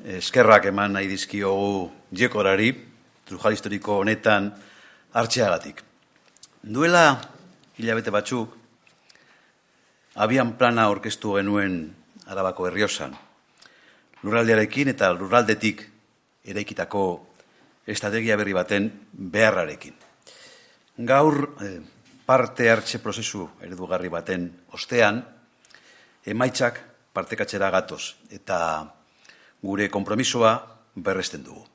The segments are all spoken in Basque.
eskerrak eman nahi dizkiogu Jekorari, Trujal historiko honetan hartzeagatik. Duela hilabete batzuk, abian plana aurkeztu genuen Arabako Errioxan, lurraldearekin eta lurraldetik eraikitako estrategia berri baten beharrarekin. Gaur parte hartze prozesu eredugarri baten ostean, emaitzak partekatzera gatoz eta gure konpromisoa berresten dugu.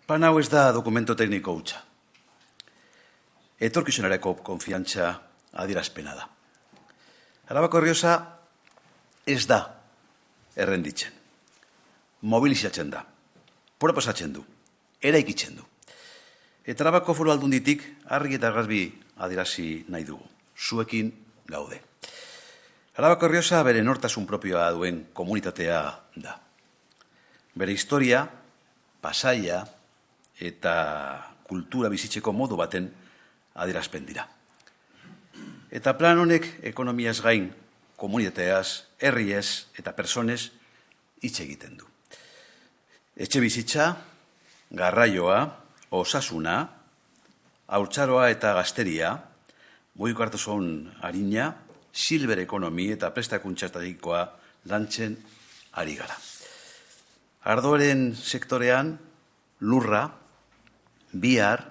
Plan hau ez da dokumento tekniko hutsa. Etorkizunareko konfiantza adierazpena da. Arabako Errioxa ez da errenditzen. Mobilizatzen da. Proposatzen du. Eraikitzen du. Eta Arabako Foru Aldunditik argi eta garbi adierazi nahi dugu. Zuekin gaude. Arabako Errioxa bere nortasun propioa duen komunitatea da. Bere historia, pasaia eta kultura bizitzeko modu baten adierazpen dira. Eta plan honek ekonomiaz gain, komunitateaz, herriez eta personez hitz egiten du. Etxe bizitza, garraioa, osasuna, haurtzaroa eta gazteria, goiko hartuzon harina, silver ekonomi eta prestakuntza estrategikoa lantzen ari gara. Ardoaren sektorean lurra, bihar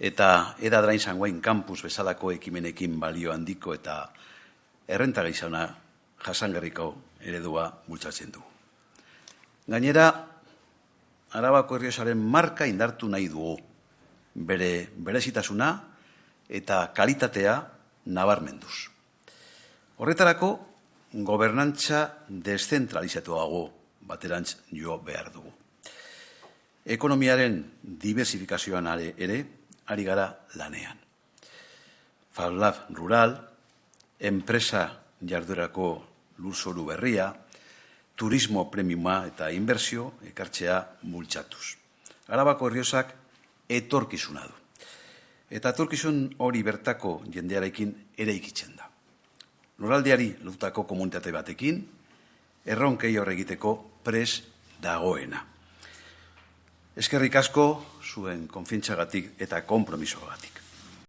eta Eda Drain Sanguain Campus bezalako ekimenekin balio handiko eta errenta gaizana jasangarriko eredua bultzatzen du. Gainera, Arabako Errioxaren marka indartu nahi dugu, bere berezitasuna eta kalitatea nabarmenduz. Horretarako, gobernantza deszentralizatuago baterantz jo behar dugu. Ekonomiaren diversifikazioan ere ari gara lanean. Fablab rural, enpresa jarduerako lurzoru berria, turismo premiuma eta inbertsio ekartzea bultzatuz. Arabako Errioxak etorkizuna du. Eta etorkizun hori bertako jendearekin eraikitzen da. Lurraldeari lotutako komunitate batekin, erronkei hor egiteko pres dagoena. Eskerrik asko zuen konfiantzagatik eta konpromisoagatik.